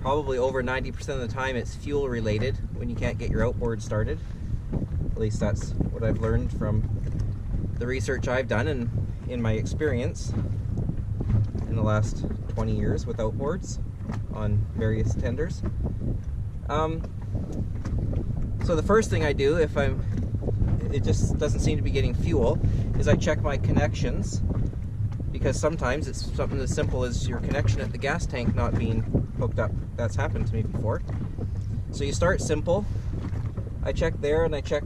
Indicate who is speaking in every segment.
Speaker 1: probably over 90% of the time it's fuel related when you can't get your outboard started. At least that's what I've learned from the research I've done and in my experience in the last 20 years with outboards on various tenders. So the first thing I do if it just doesn't seem to be getting fuel is I check my connections, because sometimes it's something as simple as your connection at the gas tank not being hooked up. That's happened to me before. So you start simple. I check there and I check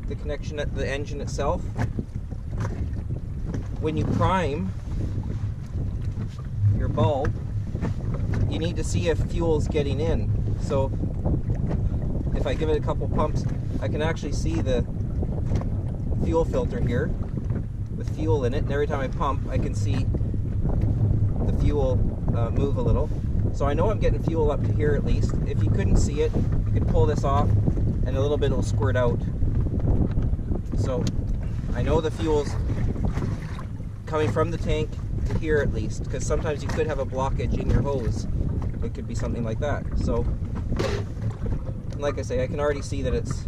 Speaker 1: the connection at the engine itself. When you prime your bulb, you need to see if fuel's getting in. So if I give it a couple pumps, I can actually see the fuel filter here with fuel in it, and every time I pump I can see the fuel move a little. So I know I'm getting fuel up to here at least. If you couldn't see it, you could pull this off and a little bit will squirt out. So I know the fuel's coming from the tank to here at least, because sometimes you could have a blockage in your hose. It could be something like that. So like I say, I can already see that it's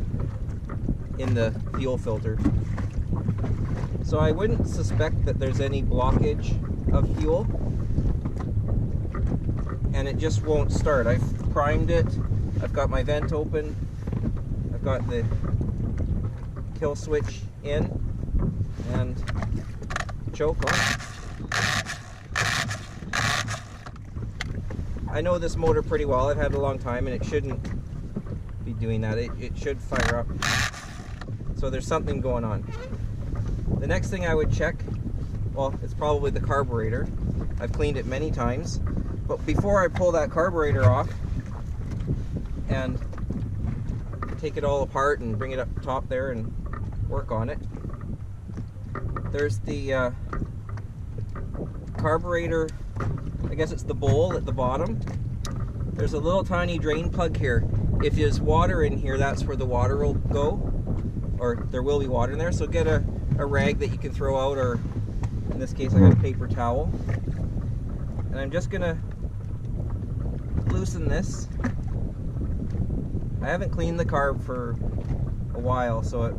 Speaker 1: in the fuel filter. So I wouldn't suspect that there's any blockage of fuel, and it just won't start. I've primed it, I've got my vent open, I've got the kill switch in, and choke on. I know this motor pretty well. I've had it a long time and it shouldn't be doing that. It should fire up. So there's something going on. The next thing I would check, well, it's probably the carburetor. I've cleaned it many times, but before I pull that carburetor off and take it all apart and bring it up top there and work on it, there's the carburetor, I guess it's the bowl at the bottom. There's a little tiny drain plug here. If there's water in here, that's where the water will go, or there will be water in there. So get a rag that you can throw out, or in this case I got a paper towel. And I'm just gonna loosen this. I haven't cleaned the carb for a while, so it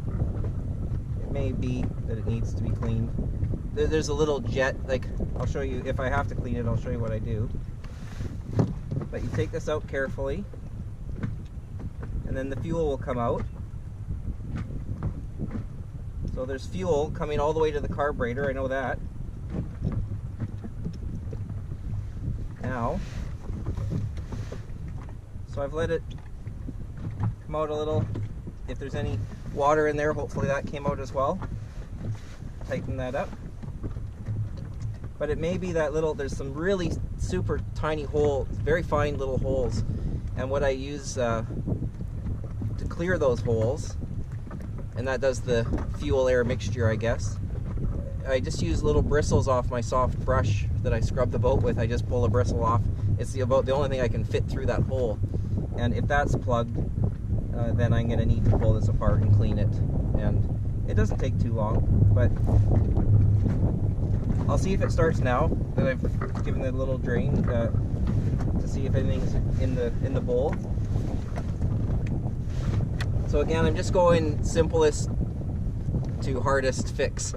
Speaker 1: may be that it needs to be cleaned. There's a little jet, like, I'll show you, if I have to clean it, I'll show you what I do. But you take this out carefully, and then the fuel will come out. So there's fuel coming all the way to the carburetor, I know that. Now, so I've let it come out a little. If there's any water in there, hopefully that came out as well. Tighten that up. But it may be that little, there's some really super tiny holes, very fine little holes. And what I use to clear those holes, and that does the fuel air mixture, I guess, I just use little bristles off my soft brush that I scrub the boat with. I just pull a bristle off. It's about the only thing I can fit through that hole. And if that's plugged, then I'm going to need to pull this apart and clean it. And it doesn't take too long, but I'll see if it starts now that I've given it a little drain to see if anything's in the bowl. So again, I'm just going simplest to hardest fix.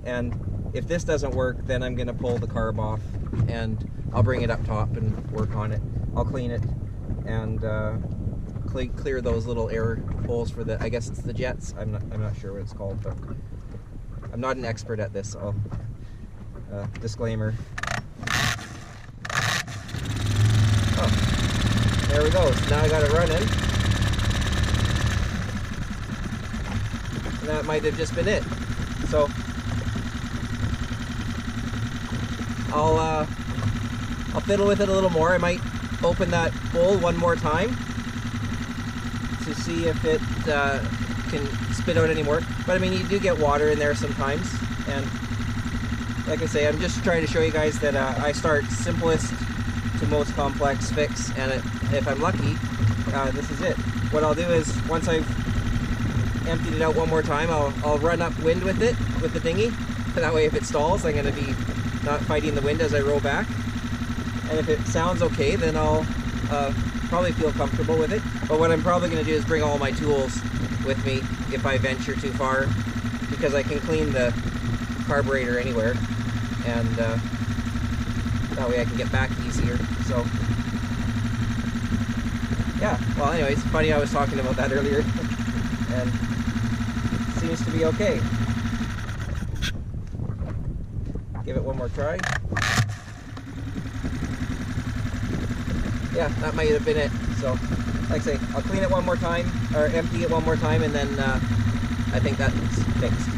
Speaker 1: And if this doesn't work, then I'm going to pull the carb off and I'll bring it up top and work on it. I'll clean it and clear those little air holes for the, I guess it's the jets. I'm not sure what it's called, but I'm not an expert at this. So disclaimer. Oh, there we go. So now I got it running. And that might have just been it. So I'll fiddle with it a little more. I might open that bowl one more time to see if it can spit out any more. But I mean, you do get water in there sometimes, and like I say, I'm just trying to show you guys that I start simplest to most complex fix, and if I'm lucky, this is it. What I'll do is, once I've emptied it out one more time, I'll run upwind with it, with the dinghy. That way if it stalls, I'm going to be not fighting the wind as I row back. And if it sounds okay, then I'll probably feel comfortable with it. But what I'm probably going to do is bring all my tools with me if I venture too far, because I can clean the carburetor anywhere, and that way I can get back easier. So yeah, well anyways, funny I was talking about that earlier and it seems to be okay. Give it one more try. Yeah, that might have been it. So like I say, I'll clean it one more time, or empty it one more time, and then I think that's fixed.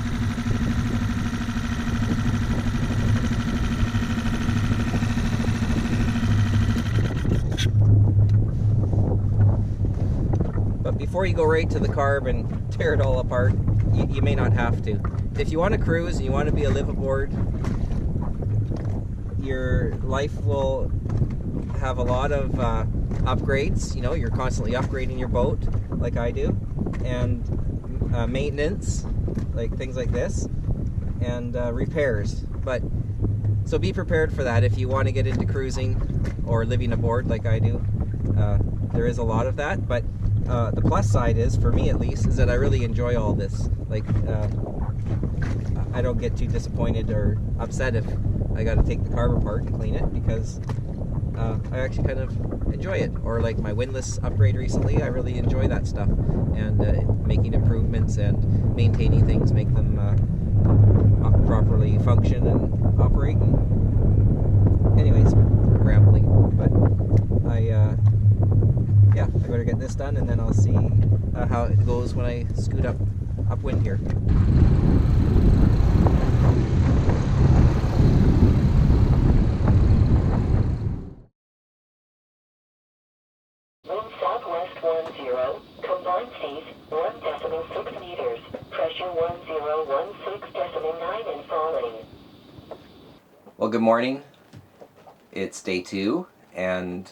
Speaker 1: But before you go right to the carb and tear it all apart, you may not have to. If you want to cruise and you want to be a liveaboard, your life will have a lot of upgrades. You know, you're constantly upgrading your boat, like I do, and maintenance, like things like this, and repairs. But so be prepared for that if you want to get into cruising or living aboard, like I do. There is a lot of that, but the plus side is, for me at least, is that I really enjoy all this. Like, I don't get too disappointed or upset if I got to take the carb apart and clean it, because I actually kind of enjoy it. Or like my windlass upgrade recently, I really enjoy that stuff, and making improvements and maintaining things, make them properly function and operate. And anyways, rambling, but yeah, I better get this done, and then I'll see how it goes when I scoot upwind here.
Speaker 2: Wind southwest 10, combined seas 1.6 meters, pressure 1016.9 and falling.
Speaker 1: Well, good morning. It's day 2, and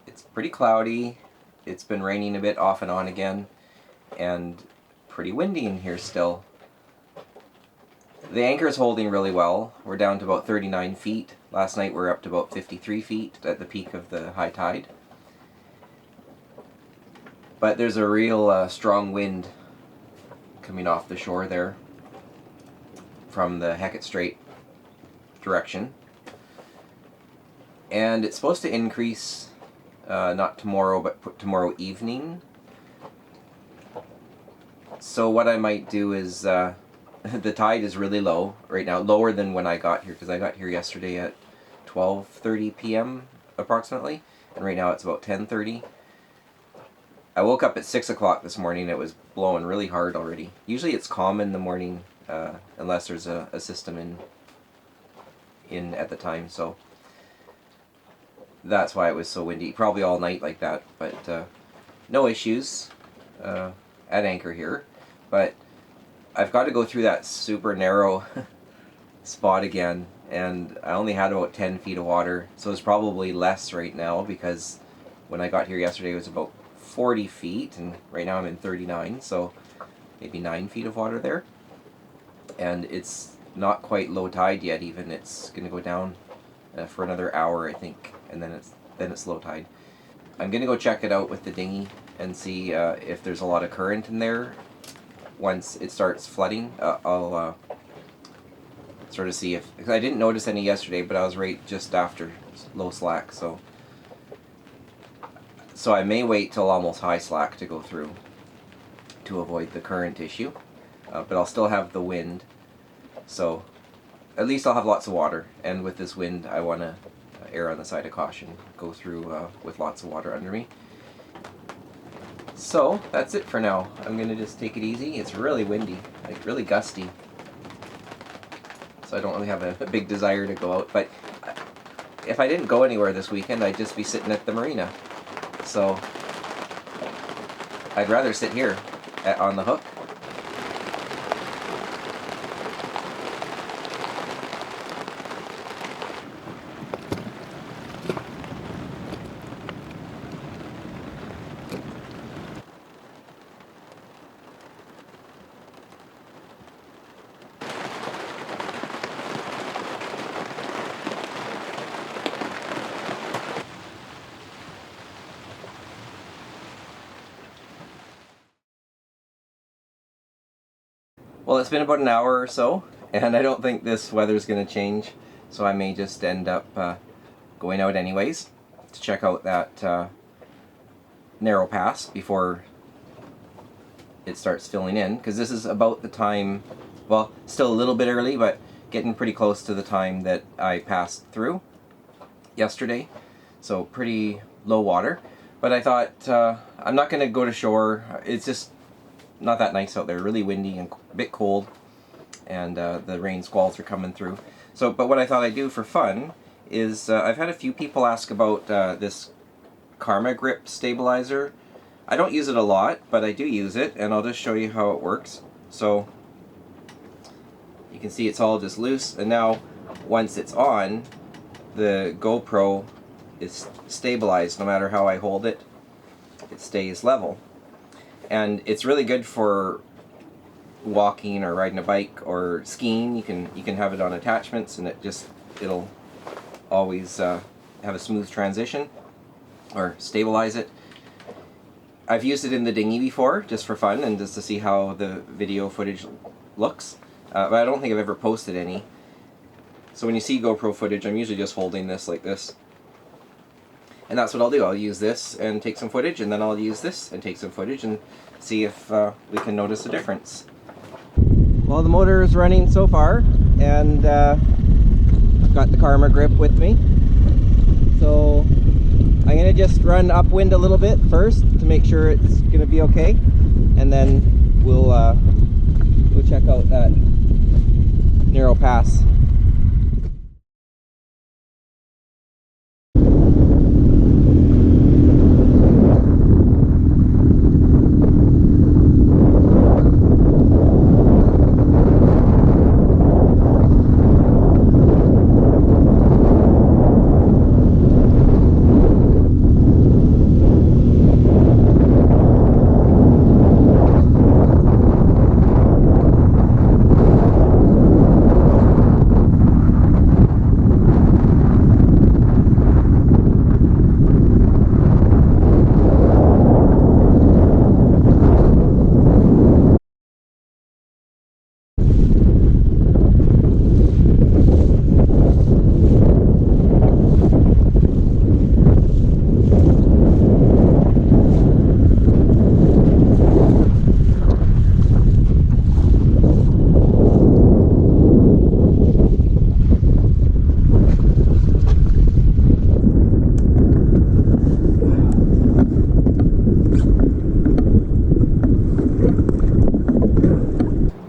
Speaker 1: it's pretty cloudy. It's been raining a bit off and on again, and pretty windy in here still. The anchor is holding really well. We're down to about 39 feet. Last night we were up to about 53 feet at the peak of the high tide. But there's a real strong wind coming off the shore there from the Hecate Strait direction. And it's supposed to increase not tomorrow, but tomorrow evening. So what I might do is, the tide is really low right now, lower than when I got here, because I got here yesterday at 12:30 p.m. approximately, and right now it's about 10:30. I woke up at 6 o'clock this morning. It was blowing really hard already. Usually it's calm in the morning, unless there's a system in at the time, so that's why it was so windy. Probably all night like that, but no issues at anchor here. But I've got to go through that super narrow spot again, and I only had about 10 feet of water, so it's probably less right now, because when I got here yesterday it was about 40 feet, and right now I'm in 39, so maybe 9 feet of water there. And it's not quite low tide yet even. It's going to go down for another hour, I think, and then it's low tide. I'm going to go check it out with the dinghy and see if there's a lot of current in there. Once it starts flooding, I'll sort of see if, because I didn't notice any yesterday, but I was right just after low slack, so I may wait till almost high slack to go through to avoid the current issue, but I'll still have the wind, so at least I'll have lots of water. And with this wind, I want to err on the side of caution, go through with lots of water under me. So that's it for now. I'm going to just take it easy. It's really windy, like really gusty, so I don't really have a big desire to go out. But if I didn't go anywhere this weekend, I'd just be sitting at the marina. So I'd rather sit here on the hook. Well, it's been about an hour or so, and I don't think this weather's going to change, so I may just end up going out anyways to check out that narrow pass before it starts filling in, because this is about the time, well, still a little bit early, but getting pretty close to the time that I passed through yesterday, so pretty low water. But I thought I'm not going to go to shore. It's just not that nice out there, really windy and a bit cold, and the rain squalls are coming through. So, but what I thought I'd do for fun is I've had a few people ask about this Karma Grip stabilizer. I don't use it a lot, but I do use it, and I'll just show you how it works. So you can see it's all just loose, and now once it's on, the GoPro is stabilized. No matter how I hold it, it stays level. And it's really good for walking or riding a bike or skiing. You can have it on attachments, and it'll always have a smooth transition or stabilize it. I've used it in the dinghy before, just for fun and just to see how the video footage looks, but I don't think I've ever posted any. So when you see GoPro footage, I'm usually just holding this like this. And that's what I'll do. I'll use this and take some footage, and then I'll use this and take some footage and see if we can notice a difference. Well, the motor is running so far, and I've got the Karma Grip with me. So I'm going to just run upwind a little bit first to make sure it's going to be okay, and then we'll check out that narrow pass.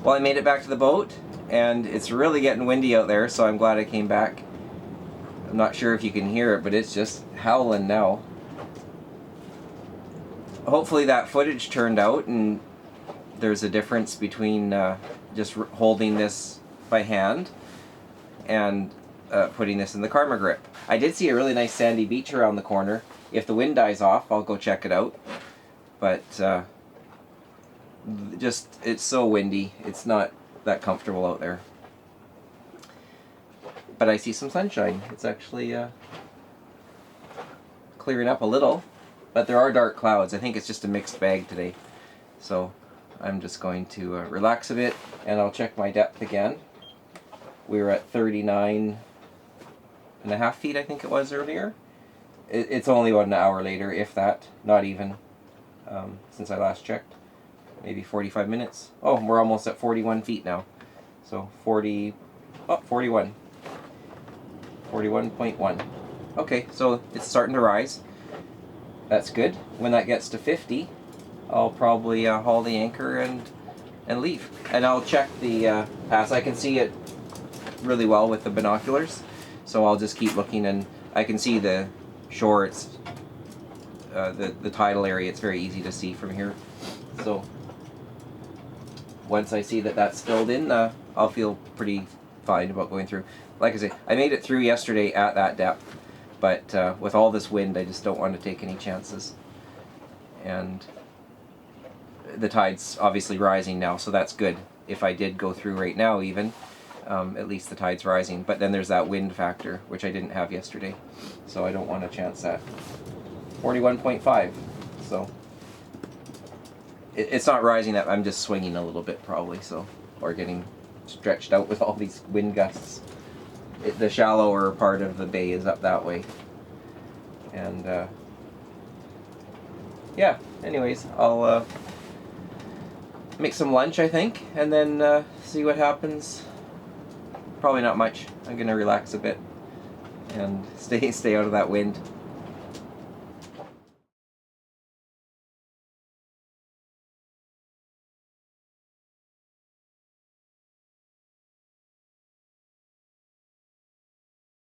Speaker 1: Well, I made it back to the boat, and it's really getting windy out there, so I'm glad I came back. I'm not sure if you can hear it, but it's just howling now. Hopefully that footage turned out, and there's a difference between just holding this by hand and putting this in the Karma Grip. I did see a really nice sandy beach around the corner. If the wind dies off, I'll go check it out. But it's so windy, it's not that comfortable out there. But I see some sunshine. It's actually clearing up a little, but there are dark clouds. I think it's just a mixed bag today. So I'm just going to relax a bit, and I'll check my depth again. We were at 39.5 feet, I think it was earlier. It's only about an hour later, if that, not even, since I last checked. Maybe 45 minutes. Oh, we're almost at 41 feet now. So 41. 41.1. Okay, so it's starting to rise. That's good. When that gets to 50, I'll probably haul the anchor and leave. And I'll check the pass. I can see it really well with the binoculars, so I'll just keep looking, and I can see the shore. It's the tidal area. It's very easy to see from here. So once I see that that's filled in, I'll feel pretty fine about going through. Like I say, I made it through yesterday at that depth, but with all this wind, I just don't want to take any chances. And the tide's obviously rising now, so that's good. If I did go through right now even, at least the tide's rising. But then there's that wind factor, which I didn't have yesterday, so I don't want to chance that. 41.5, so it's not rising, that I'm just swinging a little bit probably, so are getting stretched out with all these wind gusts. The shallower part of the bay is up that way. And yeah, anyways, I'll make some lunch, I think, and then see what happens. Probably not much. I'm gonna relax a bit and stay out of that wind.